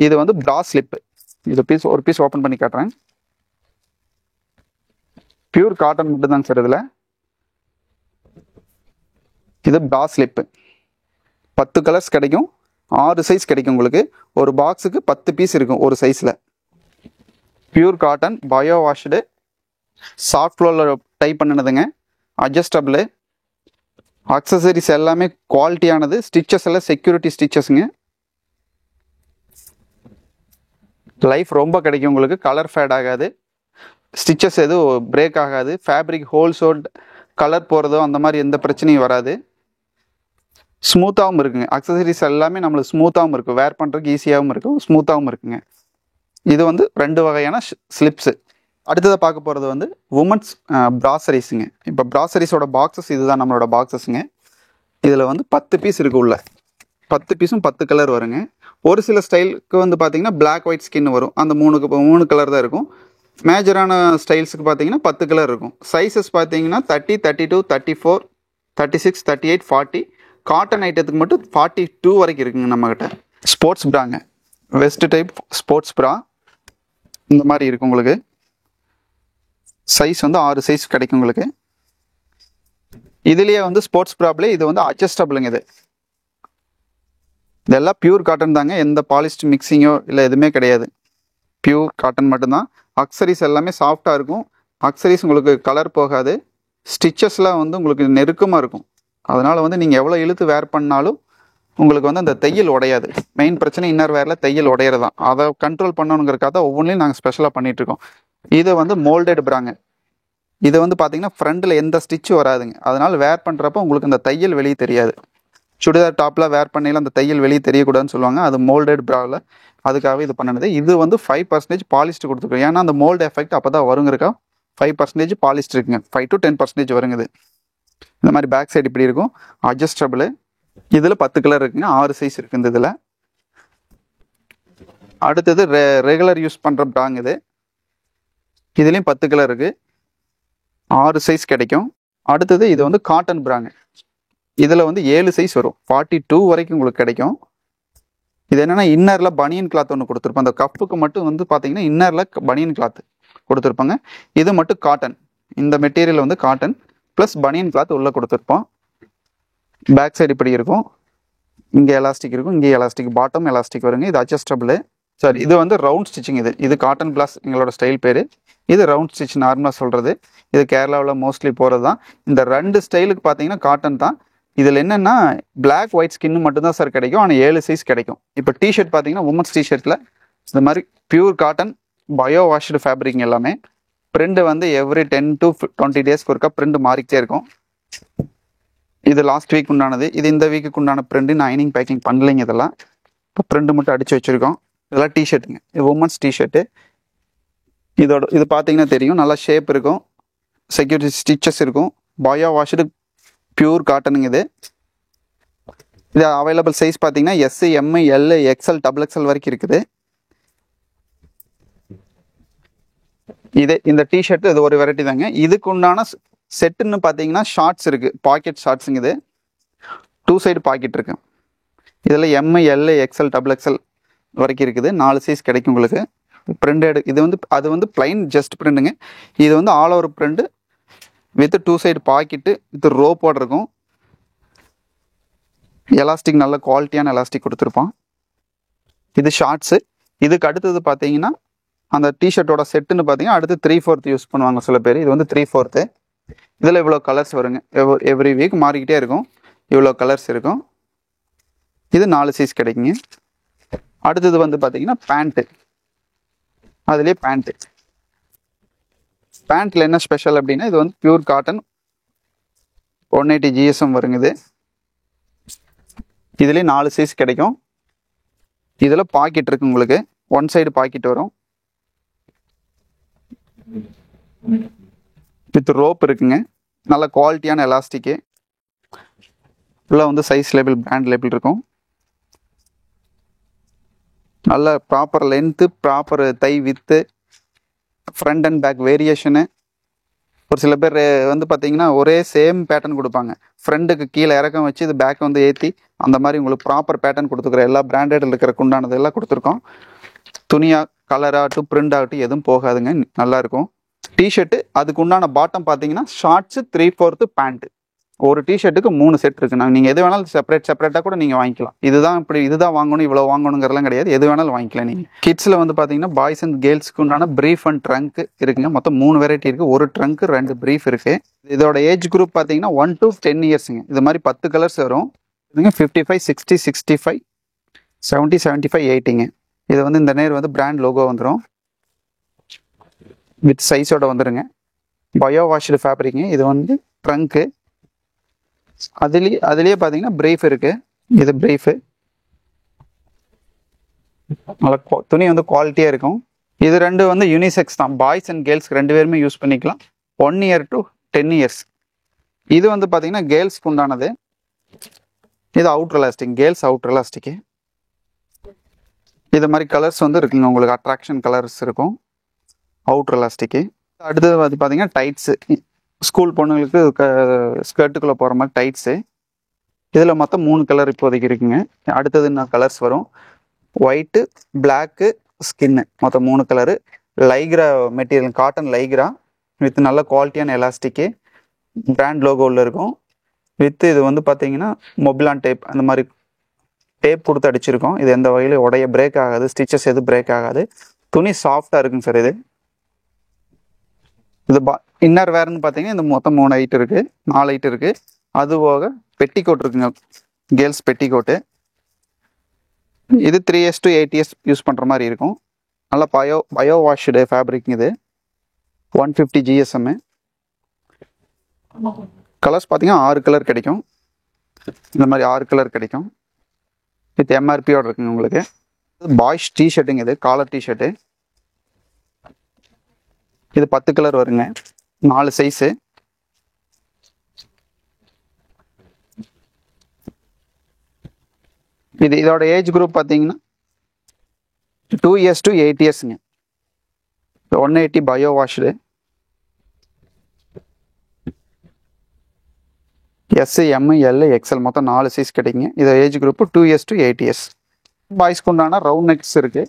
[SPEAKER 1] இது வந்து பிரா ஸ்லிப்பு. இது ஒரு பீஸ் ஓப்பன் பண்ணி காட்டுறேன். பியூர் காட்டன் மட்டும்தாங்க சார். இதில் இது பிரா ஸ்லிப்பு. 10 கலர்ஸ் கிடைக்கும். 6 சைஸ் கிடைக்கும் உங்களுக்கு. ஒரு பாக்ஸுக்கு 10 பீஸ் இருக்கும் ஒரு சைஸில். Pure cotton, bio washed, soft ஃப்ளோரில் டைப் பண்ணினதுங்க. அட்ஜஸ்டபிள், அக்சசரிஸ் எல்லாமே குவாலிட்டியானது. ஸ்டிச்சஸ் எல்லாம் செக்யூரிட்டி ஸ்டிச்சஸுங்க. லைஃப் ரொம்ப கிடைக்கும் உங்களுக்கு. கலர் ஃபேட் ஆகாது, ஸ்டிச்சஸ் எதுவும் பிரேக் ஆகாது, ஃபேப்ரிக் ஹோல்ஸோ கலர் போகிறதோ அந்த மாதிரி எந்த பிரச்சனையும் வராது. ஸ்மூத்தாகவும் இருக்குங்க. அக்சசரிஸ் எல்லாமே நம்மளுக்கு ஸ்மூத்தாகவும் இருக்கும். வேர் பண்ணுறதுக்கு ஈஸியாகவும் இருக்கும், ஸ்மூத்தாகவும் இருக்குங்க. இது வந்து 2 வகையான ஸ்லிப்ஸு. அடுத்ததாக பார்க்க போகிறது வந்து உமன்ஸ் ப்ராசரிஸுங்க. இப்போ ப்ராசரிஸோட பாக்ஸஸ் இதுதான் நம்மளோட பாக்ஸஸுங்க. இதில் வந்து 10 பீஸ் இருக்கு. உள்ள 10 பீஸும் 10 கலர் வருங்க. ஒரு சில ஸ்டைலுக்கு வந்து பார்த்தீங்கன்னா பிளாக் ஒயிட் ஸ்கின் வரும். அந்த 3 கலர் தான் இருக்கும். மேஜரான ஸ்டைல்ஸுக்கு பார்த்தீங்கன்னா 10 கலர் இருக்கும். சைஸஸ் பார்த்தீங்கன்னா 30, 32, 34, 36, 38, 40. காட்டன் ஐட்டத்துக்கு மட்டும் 42 வரைக்கும் இருக்குங்க நம்மக்கிட்ட. ஸ்போர்ட்ஸ் ப்ராங்க, வெஸ்ட் டைப் ஸ்போர்ட்ஸ் ப்ரா இந்த மாதிரி இருக்கும் உங்களுக்கு. சைஸ் வந்து 6 சைஸ் கிடைக்கும் உங்களுக்கு. இதுலேயே வந்து ஸ்போர்ட்ஸ் ப்ராப்ளே இது வந்து அட்ஜஸ்டபிளுங்க. இதெல்லாம் பியூர் காட்டன் தாங்க. எந்த பாலிஸ்ட் மிக்சிங்கோ இல்லை எதுவுமே கிடையாது. பியூர் காட்டன் மட்டும்தான். அக்சரிஸ் எல்லாமே சாஃப்டாக இருக்கும். அக்சரிஸ் உங்களுக்கு கலர் போகாது. ஸ்டிச்சஸ்லாம் வந்து உங்களுக்கு நெருக்கமாக இருக்கும். அதனால் வந்து நீங்கள் எவ்வளோ இழுத்து வேர் பண்ணாலும் உங்களுக்கு வந்து அந்த தையல் உடையாது. மெயின் பிரச்சனை இன்னர் வேரில் தையல் உடையிறது தான். அதை கண்ட்ரோல் பண்ணணுங்கிறக்காக தான் ஒவ்வொன்றையும் நாங்கள் ஸ்பெஷலாக பண்ணிகிட்ருக்கோம். இது வந்து மோல்டட் பிராங்க. இது வந்து பார்த்தீங்கன்னா ஃப்ரண்டில் எந்த ஸ்டிச்சும் வராதுங்க. அதனால் வேர் பண்ணுறப்போ உங்களுக்கு அந்த தையல் வெளியே தெரியாது. சுடிதார் டாப்பில் வேர் பண்ணையில் அந்த தையல் வெளியே தெரியக்கூடாதுன்னு சொல்லுவாங்க. அது மோல்டட் பிராவில் அதுக்காகவே இது பண்ணினது. இது வந்து 5% பாலிஸ்ட் கொடுத்துருக்கோம். ஏன்னா அந்த மோல்டு எஃபெக்ட் அப்போ தான் வருங்கிறக்கா 5% பாலிஸ்ட் இருக்குங்க. 5 to 10% வருங்குது. இந்த மாதிரி பேக் சைடு இப்படி இருக்கும். அட்ஜஸ்டபிள். இதில் 10 கலர் இருக்குங்க. 6 சைஸ் இருக்குது இந்த இதில். அடுத்தது ரெகுலர் யூஸ் பண்ணுற பிராங் இது. இதுலேயும் 10 கலர் இருக்குது. 6 சைஸ் கிடைக்கும். அடுத்தது இது வந்து காட்டன் பிராங்க. இதில் வந்து 7 சைஸ் வரும். 42 வரைக்கும் உங்களுக்கு கிடைக்கும். இது என்னென்னா இன்னரில் பனியன் கிளாத் ஒன்று கொடுத்துருப்போம். அந்த கப்புக்கு மட்டும் வந்து பார்த்தீங்கன்னா இன்னரில் பனியன் கிளாத் கொடுத்துருப்பாங்க. இது மட்டும் காட்டன். இந்த மெட்டீரியல் வந்து காட்டன் ப்ளஸ் பனியன் கிளாத் உள்ளே கொடுத்துருப்போம். பேக் சைடு இப்படி இருக்கும். இங்கே எலாஸ்டிக் இருக்கும். இங்கே எலாஸ்டிக், பாட்டம் எலாஸ்டிக் வருங்க. இது அட்ஜஸ்டபிள். சாரி, இது வந்து ரவுண்ட் ஸ்டிச்சிங். இது காட்டன் பிளாஸ் எங்களோட ஸ்டைல் பேர். இது ரவுண்ட் ஸ்டிச் நார்மலாக சொல்கிறது. இது கேரளாவில் மோஸ்ட்லி போகிறது தான். இந்த 2 ஸ்டைலுக்கு பார்த்தீங்கன்னா காட்டன் தான். இதில் என்னென்னா பிளாக் ஒயிட் ஸ்கின்னு மட்டும்தான் சார் கிடைக்கும். ஆனால் 7 சைஸ் கிடைக்கும். இப்போ டிஷர்ட் பார்த்தீங்கன்னா உமன்ஸ் டிஷர்ட்டில் இந்த மாதிரி pure cotton bio washed fabric எல்லாமே. பிரிண்ட் வந்து எவ்ரி 10 to 20 டேஸ்க்கு ஒருக்கா பிரிண்ட் மாறிக்கிட்டே இருக்கும். இது லாஸ்ட் வீக் உண்டானது. இது இந்த வீக்குக்கு உண்டான பிரிண்ட். நான் ஐனிங் பேக்கிங் பண்ணலைங்க. இதெல்லாம் இப்போ பிரிண்ட் மட்டும் அடித்து வச்சுருக்கோம். இதெல்லாம் டிஷர்ட்டுங்க. இது உமன்ஸ் டிஷர்ட்டு. இது பார்த்தீங்கன்னா தெரியும். நல்லா ஷேப் இருக்கும். செக்யூரிட்டி ஸ்டிச்சஸ் இருக்கும். பயோ வாஷ்டு பியூர் காட்டனுங்க. இது அவைலபிள் சைஸ் பார்த்தீங்கன்னா S, M, L, XL, XXL வரைக்கும் இருக்குது. இந்த டிஷர்ட் இது ஒரு வெரைட்டி தாங்க. இதுக்கு உண்டான செட்டுன்னு பார்த்தீங்கன்னா ஷார்ட்ஸ் இருக்குது. பாக்கெட் ஷார்ட்ஸுங்க. இது 2 சைடு பாக்கெட் இருக்கு. இதில் எம், எல், எக்ஸ்எல், XXL வரைக்கும் இருக்குது. 4 சைஸ் கிடைக்கும் உங்களுக்கு. பிரிண்டட். அது வந்து பிளைன் ஜஸ்ட் பிரிண்ட்டுங்க. இது வந்து all over print with 2 side pocket with ரோப்போடு இருக்கும். எலாஸ்டிக் நல்ல குவாலிட்டியான எலாஸ்டிக் கொடுத்துருப்போம். இது ஷார்ட்ஸு. இதுக்கு அடுத்தது பார்த்தீங்கன்னா அந்த டிஷர்ட்டோட செட்டுன்னு பார்த்தீங்கன்னா அடுத்து 3/4 யூஸ் பண்ணுவாங்க சில பேர். இது வந்து 3/4. இதில் இவ்வளோ கலர்ஸ் வருங்க. எவ்ரி வீக் மாறிக்கிட்டே இருக்கும். இவ்வளோ கலர்ஸ் இருக்கும். இது 4 சைஸ் கிடைக்குங்க. அடுத்தது வந்து பார்த்தீங்கன்னா பேண்ட்டு. அதுலேயே பேண்ட்டில் என்ன ஸ்பெஷல் அப்படின்னா இது வந்து பியூர் காட்டன் 180 GSM வருங்க. இதுலேயே 4 சைஸ் கிடைக்கும். இதில் பாக்கெட் இருக்கு உங்களுக்கு. 1 சைடு பாக்கெட் வரும். வித் ரோப் இருக்குங்க. நல்ல குவாலிட்டியான எலாஸ்டிக்கு. ஃபுல்லாக வந்து சைஸ் லேபிள், பிராண்ட் லேபிள் இருக்கும். நல்ல proper length, proper thigh with, front and back variation. ஒரு சில பேர் வந்து பார்த்தீங்கன்னா ஒரே சேம் பேட்டர்ன் கொடுப்பாங்க. ஃப்ரண்ட்டுக்கு கீழே இறக்கம் வச்சு இது பேக் வந்து ஏற்றி அந்த மாதிரி உங்களுக்கு ப்ராப்பர் பேட்டர்ன் கொடுத்துருக்குற எல்லா பிராண்டட் இருக்கிற உண்டானது எல்லாம் கொடுத்துருக்கோம். துணியாக கலராகட்டும் பிரிண்ட் ஆகட்டும் எதுவும் போகாதுங்க. நல்லாயிருக்கும். டிஷர்ட்டு அதுக்கு உண்டான பாட்டம் பார்த்தீங்கன்னா ஷார்ட்ஸு 3/4 பேண்ட்டு. ஒரு டிஷர்ட்டுக்கு 3 செட் இருக்குண்ணா. நீங்கள் எது வேணாலும் செப்பரேட்டாக கூட நீங்கள் வாங்கிக்கலாம். இதுதான் வாங்கணும் இவ்வளோ வாங்கணுங்கிறலாம் கிடையாது. எது வேணாலும் வாங்கிக்கலாம் நீங்கள். கிட்ஸில் வந்து பார்த்தீங்கன்னா பாய்ஸ் அண்ட் கேர்ள்ஸ்க்கு உண்டான ப்ரீஃப் அண்ட் ட்ரங்க் இருக்குங்க. மொத்தம் 3 வெரைட்டி இருக்குது. ஒரு ட்ரங்க் 2 ப்ரீஃப் இருக்குது. இதோட ஏஜ் குரூப் பார்த்தீங்கன்னா 1 to 10 இயர்ஸுங்க. இது மாதிரி 10 கலர்ஸ் வரும். இதுங்க 55, 60, 65, 70, 75, 80ங்க. இது வந்து இந்த நேர் வந்து பிராண்ட் லோகோ வந்துடும். வித் சைஸோட வந்துடுங்க. Bio washed fabric. இது வந்து ட்ரங்க்கு. அதுலேயே பார்த்தீங்கன்னா ப்ரீஃப் இருக்குது. இது ப்ரீஃபு. நல்லா துணி வந்து குவாலிட்டியாக இருக்கும். இது 2 வந்து யூனிசெக்ஸ் தான். பாய்ஸ் அண்ட் கேர்ள்ஸ் 2 பேருமே யூஸ் பண்ணிக்கலாம். 1 year to 10 years. இது வந்து பார்த்தீங்கன்னா கேர்ள்ஸ்க்கு உண்டானது. இது அவுட்ரு எலாஸ்டிக். கேர்ள்ஸ் அவுட்ரு எலாஸ்டிக்கு. இது மாதிரி கலர்ஸ் வந்து இருக்குங்க. உங்களுக்கு அட்ராக்ஷன் கலர்ஸ் இருக்கும். அவுட்ரு எலாஸ்டிக்கு. அடுத்தது வந்து பார்த்தீங்கன்னா டைட்ஸு. ஸ்கூல் பொண்ணுங்களுக்கு ஸ்கர்ட்டுக்குள்ளே போகிற மாதிரி டைட்ஸு. இதில் மொத்தம் 3 கலர் இப்போதைக்கு இருக்குங்க. அடுத்தது இன்னும் கலர்ஸ் வரும். White, black, skin. மொத்தம் 3 colour. Lycra material, cotton lycra with நல்ல குவாலிட்டியான எலாஸ்டிக்கு. பிராண்ட் லோகோவில் இருக்கும். வித் இது வந்து பார்த்தீங்கன்னா மொபிலான் டேப், அந்த மாதிரி டேப் கொடுத்து அடிச்சிருக்கோம். இது எந்த வகையிலும் பிரேக் ஆகாது. ஸ்டிச்சஸ் எதுவும் பிரேக் ஆகாது. துணி சாஃப்டா இருக்குங்க சார். இது இன்னர் வேர்னு பார்த்தீங்கன்னா இந்த மொத்தம் 3 ஐட்டம் இருக்கு, 4 ஐட்டம் இருக்கு. அது போக பெட்டிகோட் இருக்குங்க, கேர்ள்ஸ் பெட்டிகோட்டு. இது 3S to 8S யூஸ் பண்ற மாதிரி இருக்கும். நல்லா பயோ வாஷ்டு ஃபேப்ரிக். இது 150 GSM. கலர்ஸ் பார்த்தீங்கன்னா 6 கலர் கிடைக்கும். இந்த மாதிரி 6 கலர் கிடைக்கும். வித் MRPயோட இருக்குங்க உங்களுக்கு. பாய்ஸ் டிஷர்ட்டுங்க, இது காலர் டிஷர்ட்டு. இது 10 கலர் வருங்க, 4 சைஸு. இதோட ஏஜ் குரூப் பார்த்தீங்கன்னா 2S to 8Sங்க. 180 bio washed. S, M, L, XL மொத்தம் 4 சைஸ் கிடைக்குங்க. இதோட age group 2S to 8S. பாய்ஸ்க்கு உண்டான ரவுண்ட் நெக்ஸ் இருக்கு.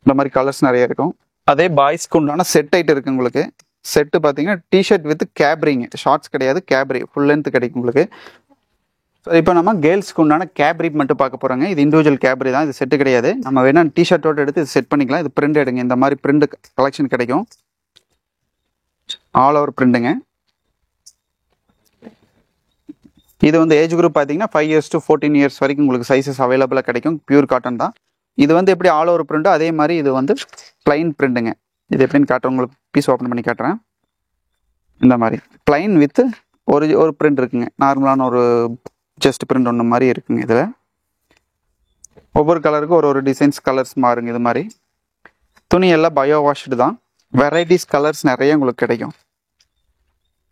[SPEAKER 1] இந்த மாதிரி கலர்ஸ் நிறைய இருக்கும். அதே பாய்ஸ்க்கு உண்டான செட் ஐட்டம் இருக்கு உங்களுக்கு. செட்டு பார்த்தீங்கன்னா டிஷர்ட் வித் கேப்ரிங்க, ஷார்ட்ஸ் கிடையாது, கேப்ரி ஃபுல் லென்த் கிடைக்கும் உங்களுக்கு. இப்போ நம்ம கேர்ள்ஸ்க்கு உண்டான கேப்ரி மட்டும் பார்க்க போகிறோங்க. இது இண்டிவிஜுவல் கேப்ரி தான், இது செட்டு கிடையாது. நம்ம வேணா டிஷர்ட்டோட எடுத்து இது செட் பண்ணிக்கலாம். இது பிரிண்ட் எடுங்க, இந்த மாதிரி பிரிண்ட் கலெக்ஷன் கிடைக்கும். ஆல் ஓவர் பிரிண்ட்டுங்க. இது வந்து ஏஜ் குரூப் பார்த்தீங்கன்னா 5 years to 14 years வரைக்கும் உங்களுக்கு சைஸஸ் அவைலபிளாக கிடைக்கும். பியூர் காட்டன் தான். இது வந்து எப்படி ஆல் ஓவர் பிரிண்ட்டோ அதே மாதிரி இது வந்து பிளைன் பிரிண்ட்டுங்க. இது எப்படின்னு காட்டுறேன் உங்களுக்கு. பீஸ் ஓப்பன் பண்ணி காட்டுறேன். இந்த மாதிரி பிளைன் வித் ஒரு பிரிண்ட் இருக்குங்க. நார்மலான ஒரு ஜஸ்ட் பிரிண்ட் ஒன்று மாதிரி இருக்குங்க. இதில் ஒவ்வொரு கலருக்கும் ஒரு டிசைன்ஸ் கலர்ஸ் மாறுங்க. இது மாதிரி துணி எல்லாம் பயோ வாஷ்டு தான். வெரைட்டிஸ் கலர்ஸ் நிறைய உங்களுக்கு கிடைக்கும்.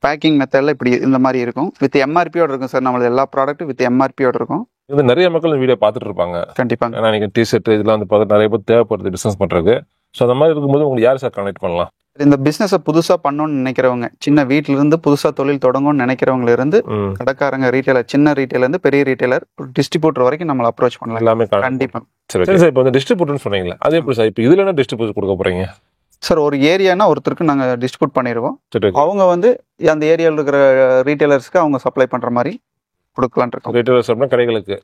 [SPEAKER 1] பேக்கிங் மெத்தடில் இப்படி இந்த மாதிரி இருக்கும். வித் MRPயோட இருக்கும் சார். நம்மளது எல்லா ப்ராடக்ட்டும் வித் MRPயோட இருக்கும்.
[SPEAKER 2] இது நிறைய மக்கள் இந்த வீடியோ பார்த்துட்டு இருப்பாங்க
[SPEAKER 1] கண்டிப்பாக.
[SPEAKER 2] ஏன்னா நீங்கள் டிஷர்ட் இதெல்லாம் வந்து பார்த்து நிறைய பேர் தேவைப்படுது பிஸ்னஸ் பண்ணுறது. ஸோ அந்த மாதிரி இருக்கும்போது உங்களுக்கு யார் சார் கனெக்ட் பண்ணலாம்?
[SPEAKER 1] இந்த பிஸ்னஸை புதுசாக பண்ணணும்னு நினைக்கிறவங்க, சின்ன வீட்டிலிருந்து புதுசாக தொழில் தொடங்கும்னு நினைக்கிறவங்க இருந்து கடைக்காரங்க, ரீட்டைலர், சின்ன ரீட்டைலர் பெரிய ரீட்டைலர், டிஸ்ட்ரிபியூட்டர் வரைக்கும் நம்மளை அப்ரோச் பண்ணலாம்.
[SPEAKER 2] எல்லாமே
[SPEAKER 1] கண்டிப்பாக.
[SPEAKER 2] சரி சார், இப்போ வந்து டிஸ்ட்ரிபியூட்டர்னு சொன்னீங்களா, அது எப்படி சார்? இப்போ இதில் என்ன டிஸ்ட்ரிபியூட் கொடுக்க போறீங்க
[SPEAKER 1] சார்? ஒரு ஏரியானா ஒருத்தருக்கு நாங்கள் டிஸ்ட்ரிபியூட் பண்ணிடுவோம். அவங்க வந்து அந்த ஏரியாவில் இருக்கிற ரீட்டைலர்ஸ்க்கு அவங்க சப்ளை பண்ணுற மாதிரி கொடுக்கலான் இருக்கோம்.
[SPEAKER 2] ரீட்டைலர்ஸ் அப்படின்னா கடைகளுக்கு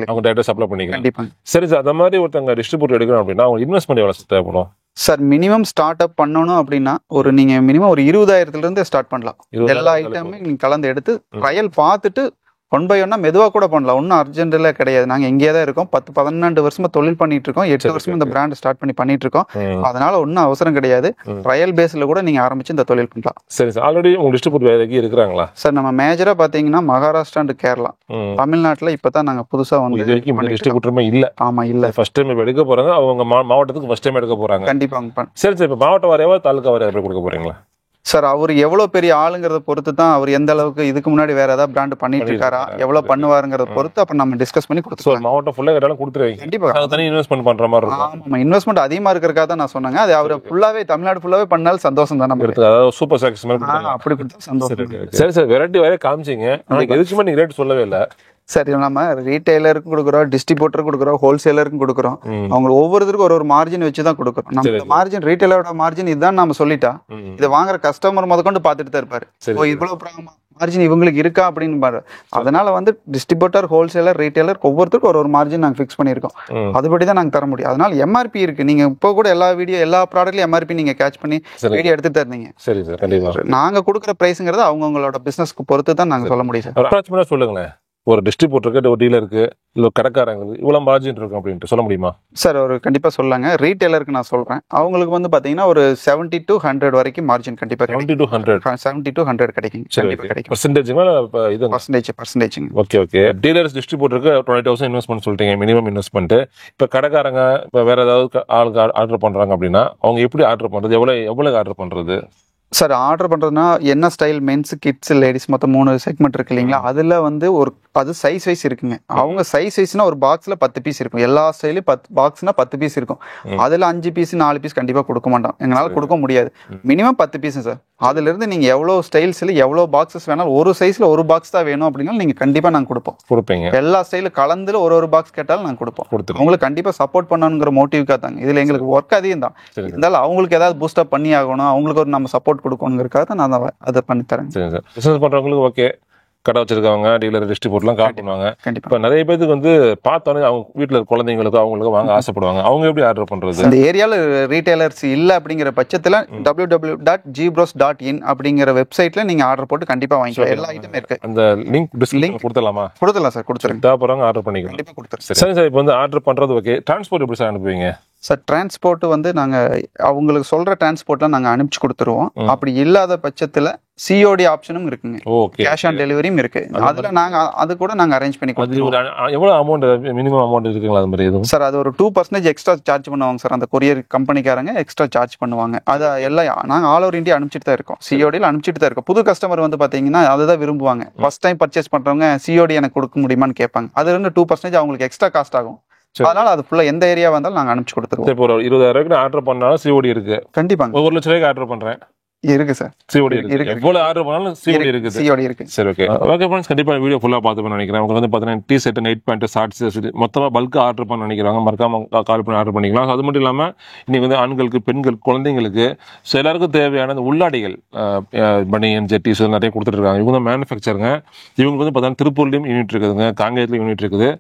[SPEAKER 2] அவங்க டேரக்டா சப்ளை பண்ணிக்கலாம்.
[SPEAKER 1] கண்டிப்பாக.
[SPEAKER 2] சரி சார், அந்த மாதிரி ஒருத்தங்க டிஸ்ட்ரிபியூட்டர் எடுக்கணும் அப்படின்னா அவங்க இன்வெஸ்ட்மெண்ட் எவ்வளோ தேவைப்படும்
[SPEAKER 1] சார்? மினிமம் ஸ்டார்ட் அப் பண்ணணும் அப்படின்னா நீங்க மினிமம் ஒரு 20,000 ஸ்டார்ட் பண்ணலாம். எல்லா ஐட்டமே நீங்க கலந்து எடுத்து ட்ரையல் பார்த்துட்டு 1 by 1 மெதுவாக கூட பண்ணலாம். ஒன்றும் அர்ஜென்ட்ல கிடையாது. நாங்கள் எங்கேயே தான் இருக்கோம். 10-12 வருஷமா தொழில் பண்ணிட்டு இருக்கோம். 8 வருஷமா இந்த பிராண்ட் ஸ்டார்ட் பண்ணிட்டு இருக்கோம். அதனால ஒன்றும் அவசரம் கிடையாது. ட்ரையல் பேஸ்ல கூட நீங்க ஆரம்பிச்சு இந்த தொழில் பண்ணலாம்.
[SPEAKER 2] சரி சார், ஆல்ரெடி உங்க டிஸ்ட்ரிபியூட் வேலைக்கு இருக்கிறாங்களா
[SPEAKER 1] சார்? நம்ம மேஜரா பாத்தீங்கன்னா மகாராஷ்டிரா அண்ட் கேரளா, தமிழ்நாட்டில் இப்பதான் நாங்க புதுசா வந்து
[SPEAKER 2] டிஸ்ட்ரிபியூட்டருமே இல்ல.
[SPEAKER 1] ஆமா, இல்ல.
[SPEAKER 2] ஃபர்ஸ்ட் டைம் எடுக்க போறாங்க. அவங்க மாவட்டத்துக்கு ஃபர்ஸ்ட் டைம் எடுக்க போறாங்க.
[SPEAKER 1] கண்டிப்பா.
[SPEAKER 2] சரி சார், இப்போ மாவட்ட வாரியாவா தாலுக்கா வாரியா எப்படி கொடுக்க போறீங்களா
[SPEAKER 1] சார்? அவர் எவ்வளவு பெரிய ஆளுங்கிறத பொறுத்து தான், அவர் எந்த அளவுக்கு இதுக்கு முன்னாடி வேற ஏதாவது பிராண்ட் பண்ணிட்டு இருக்காரா, எவ்வளவு பண்ணுவாருங்கிறத பொறுத்து அப்ப நம்ம டிஸ்கஸ் பண்ணி கொடுத்துருவோம்.
[SPEAKER 2] மாவட்டம் ஃபுல்லா கேட்டாலும் கொடுத்துருவீங்க.
[SPEAKER 1] கண்டிப்பா.
[SPEAKER 2] தனி இன்வெஸ்ட்மெண்ட் பண்ற மாதிரி இருக்கும்.
[SPEAKER 1] ஆமா, இன்வெஸ்ட்மெண்ட் அதிகமா இருக்கிறதுக்காக தான் நான் சொன்னேங்க. அது அவர் ஃபுல்லாவே தமிழ்நாடு ஃபுல்லாவே பண்ணாலும் சந்தோஷம் தான். நம்ம
[SPEAKER 2] அதாவது சூப்பர் சாக்ஸ் மாதிரி
[SPEAKER 1] அப்படி கொடுத்தா சந்தோஷம்.
[SPEAKER 2] சரி சார், வெரைட்டி வரைய காமிச்சிங்க. எதுக்குமே நீங்க ரேட் சொல்லவே இல்லை.
[SPEAKER 1] சரி, நம்ம ரீட்டைலருக்கும் கொடுக்குறோம், டிஸ்ட்ரிபியூட்டருக்கும் கொடுக்குறோம், ஹோல்சேலருக்கும் கொடுக்குறோம். அவங்க ஒவ்வொருத்தருக்கும் ஒரு மார்ஜின் வச்சு தான் கொடுக்குறோம். நம்ம மார்ஜின், ரீட்டைலரோட மார்ஜின் இதுதான் நம்ம சொல்லிட்டா, இதை வாங்குற கஸ்டமர் முதற்கொண்டு பார்த்துட்டு தான் இருப்பாரு. இவ்வளவு மார்ஜின் இவங்களுக்கு இருக்கா அப்படின்னு பாரு. அதனால வந்து டிஸ்ட்ரிபியூட்டர், ஹோல்சேலர், ரீட்டைலர் ஒவ்வொருத்தருக்கும் ஒரு மார்ஜின் நாங்கள் ஃபிக்ஸ் பண்ணியிருக்கோம். அதுபடி தான் நாங்கள் தர முடியும். அதனால MRP இருக்கு. நீங்க இப்போ கூட எல்லா ப்ராடக்ட்லயும் MRP நீங்க கேட்ச் பண்ணி வீடியோ எடுத்து தருந்தீங்க.
[SPEAKER 2] சரி சார், கண்டிப்பா.
[SPEAKER 1] நாங்க கொடுக்குற பிரைஸ்ங்கிறது அவங்களோட பிசினஸ்க்கு பொறுத்து தான் நாங்க சொல்ல முடியும்
[SPEAKER 2] சார். சொல்லுங்களேன், ஒரு டிஸ்ட்ரிபியூட்டருக்கு, ஒரு டீலருக்கு, இல்லை கடைக்காரங்களுக்கு இவ்வளவு மார்ஜின் இருக்கும் அப்படின்ட்டு சொல்ல முடியுமா
[SPEAKER 1] சார்? ஒரு கண்டிப்பா சொல்லாங்க. ரீட்டைலருக்கு நான் சொல்றேன், அவங்களுக்கு வந்து பாத்தீங்கன்னா ஒரு 70 to 100 வரைக்கும் மார்ஜின் கண்டிப்பா
[SPEAKER 2] 70 to 100
[SPEAKER 1] கிடைக்கும். பர்சன்டேஜ்.
[SPEAKER 2] ஓகே. டீலர்ஸ் டிஸ்ட்ரிபியூட்டருக்கு 20,000 இன்வெஸ்ட்மெண்ட் சொல்லிட்டீங்க, மினிமம் இன்வெஸ்ட்மெண்ட். இப்ப கடைக்காரங்க இப்ப வேற ஏதாவது ஆளுக்கு ஆர்டர் பண்றாங்க அப்படின்னா அவங்க எப்படி ஆர்டர் பண்றது, எவ்வளவு ஆர்டர் பண்றது
[SPEAKER 1] சார்? ஆர்டர் பண்றதுன்னா என்ன ஸ்டைல், மென்ஸ், கிட்ஸ், லேடிஸ் மொத்தம் 3 செக்மெண்ட் இருக்கு இல்லைங்களா? அதுல வந்து அது சைஸ் வைஸ் இருக்குங்க. அவங்க சைஸ் வைஸ்னா ஒரு பாக்ஸ்ல 10 பீஸ் இருக்கும். எல்லா ஸ்டைலையும் 10 பாக்ஸ்னா 10 பீஸ் இருக்கும். அதுல 5 பீஸ் 4 பீஸ் கண்டிப்பா கொடுக்க மாட்டோம். எங்களால கொடுக்க முடியாது. Minimum 10 piece sir. அதுல இருந்து நீங்க எவ்வளவு ஸ்டைல்ஸ்ல எவ்வளவு பாக்ஸஸ் வேணாலும், ஒரு சைஸ்ல ஒரு பாக்ஸ் தான் வேணும் அப்படின்னா நீங்க கண்டிப்பா நாங்க கொடுப்போம். எல்லா ஸ்டைலும் கலந்துல ஒரு பாக்ஸ் கேட்டாலும் நாங்க கொடுப்போம். அவங்களுக்கு கண்டிப்பா சப்போர்ட் பண்ணணுங்கிற மோட்டிவ்க்காக தாங்க. இதுல எங்களுக்கு ஒர்க் அதிகம் தான். இருந்தாலும் அவங்களுக்கு ஏதாவது பூஸ்டப் பண்ணி ஆகணும், அவங்களுக்கு ஒரு நம்ம சப்போர்ட் கொடுக்கணுங்கிறதுக்காக தான் நான் அதை பண்ணி தரேன்.
[SPEAKER 2] பிசினஸ் பண்றவங்களுக்கு ஓகே. கடை வச்சிருக்கவங்க டீலர் டிஸ்ட்ரிபியூட்லாம் கால் பண்ணுவாங்க.
[SPEAKER 1] கண்டிப்பா
[SPEAKER 2] இப்போ நிறைய பேருக்கு வந்து பார்த்தோன்னே அவங்க வீட்டில் இருக்க குழந்தைங்களுக்கு அவங்களுக்கு வாங்க ஆசைப்படுவாங்க. அவங்க எப்படி ஆர்டர் பண்றது?
[SPEAKER 1] இந்த ஏரியாவில் ரீட்டைலர்ஸ் இல்லை அப்படிங்கிற பட்சத்தில் www.gbros.in அப்படிங்கிற வெப்சைட்ல நீங்க ஆர்டர் போட்டு கண்டிப்பா வாங்கிக்கலாம். எல்லா ஐட்டமும் இருக்கு.
[SPEAKER 2] அந்த லிங்க் டிஸ்கிரிப்ஷன் கொடுத்துடலாமா?
[SPEAKER 1] கொடுத்துடலாம் சார், கொடுத்துருங்க.
[SPEAKER 2] தேவைப்படுறவங்க ஆர்டர் பண்ணிக்கலாம்.
[SPEAKER 1] கண்டிப்பா கொடுத்துருங்க.
[SPEAKER 2] சரி சார், இப்போ வந்து ஆர்டர் பண்றது ஓகே, டிரான்ஸ்போர்ட் எப்படி சார் அனுப்புவீங்க?
[SPEAKER 1] சார் டிரான்ஸ்போர்ட் வந்து நாங்கள் அவங்களுக்கு சொல்கிற டிரான்ஸ்போர்ட்லாம் நாங்கள் அனுப்பிச்சு கொடுத்துருவோம். அப்படி இல்லாத பட்சத்தில் சிஓடி ஆப்ஷனும் இருக்குங்க.
[SPEAKER 2] ஓகே,
[SPEAKER 1] கேஷ் ஆன் டெலிவரியும் இருக்கு. அதில் நாங்கள் அது கூட நாங்கள் அரேஞ்ச் பண்ணி
[SPEAKER 2] அது
[SPEAKER 1] கொடுத்துருவோம்.
[SPEAKER 2] ஒரு எவ்வளோ அமௌண்ட், மினிமம் அமௌண்ட் இருக்குங்களா அது மாதிரி எதுவும்?
[SPEAKER 1] சார் அது ஒரு 2% எக்ஸ்ட்ரா சார்ஜ் பண்ணுவாங்க சார். அந்த கொரியர் கம்பெனிக்காரங்க எக்ஸ்ட்ரா சார்ஜ் பண்ணுவாங்க. அதை எல்லாம் நாங்கள் ஆல் ஓவர் இந்தியா அனுப்பிச்சிட்டு தான் இருக்கோம். சிஓடியில் அனுப்பிச்சிட்டு தான் இருக்கோம். புது கஸ்டமர் வந்து பார்த்தீங்கன்னா அதை தான் விரும்புவாங்க. ஃபர்ஸ்ட் டைம் பர்ச்சேஸ் பண்ணுறவங்க சிஓடி எனக்கு கொடுக்க முடியுமான்னு கேட்பாங்க. அது வந்து 2% அவங்களுக்கு எக்ஸ்ட்ரா காஸ்ட் ஆகும். அதனால அது ஃபுல்லா எந்த ஏரியா வந்தாலும் நாங்க அனுப்பிச்சு கொடுத்துருவோம்.
[SPEAKER 2] இப்போ ஒரு 20,000 ஆர்டர் பண்ணாலும் சிஓடி இருக்கு.
[SPEAKER 1] கண்டிப்பாங்க.
[SPEAKER 2] 1 லட்சம் ரூபாய்க்கு ஆர்டர் பண்றேன்,
[SPEAKER 1] இருக்கு சார்.
[SPEAKER 2] சிஓடி இருக்கு. எவ்வளவு ஆர்டர் பண்ணாலும் சிஓடி இருக்கு.
[SPEAKER 1] சிஓடி இருக்கு.
[SPEAKER 2] சரி, ஓகே ஓகே ஃப்ரெண்ட்ஸ், கண்டிப்பா வீடியோ ஃபுல்லா பார்த்துப்பேன் நினைக்கிறேன். உங்களுக்கு வந்து பார்த்தீங்கன்னா T shirt, night pant, shorts மொத்தமா பல்க் ஆர்டர் பண்ண நினைக்கிறாங்க. மறக்காம கால் பண்ணி ஆர்டர் பண்ணிக்கலாம். அது மட்டும் இல்லாம இன்னைக்கு வந்து ஆண்களுக்கு, பெண்கள், குழந்தைங்களுக்கு எல்லாருக்கும் தேவையான இந்த உள்ளாடைகள், பனியன், ஜெட்டிஸ் நிறைய கொடுத்துட்டு இருக்காங்க. இவங்க மேனுஃபேக்சருங்க. இவங்க வந்து பார்த்தீங்கன்னா திருப்பூர்லையும் யூனிட் இருக்குதுங்க, காங்கேயத்துலையும் யூனிட் இருக்குது.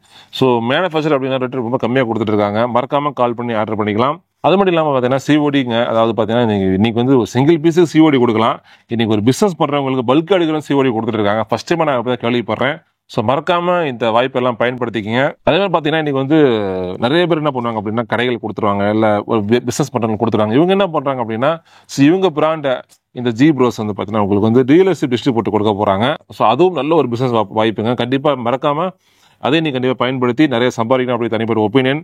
[SPEAKER 2] ஸோ மேனுஃபேக்சர் அப்படின்னா ரேட்டு ரொம்ப கம்மியாக கொடுத்துட்டு இருக்காங்க. மறக்காம கால் பண்ணி ஆர்டர் பண்ணிக்கலாம். அது மட்டும் இல்லாமல் பார்த்தீங்கன்னா சிஓடிங்க, அதாவது பார்த்தீங்கன்னா இன்னைக்கு வந்து ஒரு சிங்கிள் பீஸுக்கு சிஓடி கொடுக்கலாம். இன்னைக்கு ஒரு பிஸ்னஸ் பண்ணுறவங்களுக்கு பல்க் அடிக்கிறோம் சிஓடி கொடுத்துட்டு இருக்காங்க. ஃபர்ஸ்ட் டைம் நான் அப்படி தான் கேள்விப்படுறேன். ஸோ மறக்காம இந்த வாய்ப்பெல்லாம் பயன்படுத்திக்கிங்க. அதே மாதிரி பார்த்தீங்கன்னா இன்னைக்கு வந்து நிறைய பேர் என்ன பண்ணுவாங்க அப்படின்னா கடைகள் கொடுத்துருவாங்க, இல்லை ஒரு பிஸ்னஸ் பண்ணுறவங்க கொடுத்துருவாங்க. இவங்க என்ன பண்ணுறாங்க அப்படின்னா இவங்க பிராண்டை இந்த ஜிப்ரோஸ் வந்து பார்த்தீங்கன்னா உங்களுக்கு வந்து டீலர்ஷிப் டிஸ்ட்ரிபியூட் கொடுக்க போகிறாங்க. ஸோ அதுவும் நல்ல ஒரு பிஸ்னஸ் வாய்ப்புங்க. கண்டிப்பாக மறக்காம அதை நீ கண்டிப்பாக பயன்படுத்தி நிறைய சம்பாதிக்கணும் அப்படி தனிப்பட்ட ஒப்பீனியன்.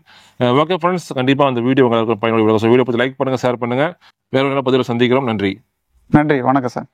[SPEAKER 2] ஓகே ஃப்ரெண்ட்ஸ், கண்டிப்பாக அந்த வீடியோ உங்களுக்கு பயனுள்ள வீடியோ பற்றி லைக் பண்ணுங்கள், ஷேர் பண்ணுங்கள். வேற ஒரு பதிவில் சந்திக்கிறோம். நன்றி.
[SPEAKER 1] நன்றி, வணக்கம் சார்.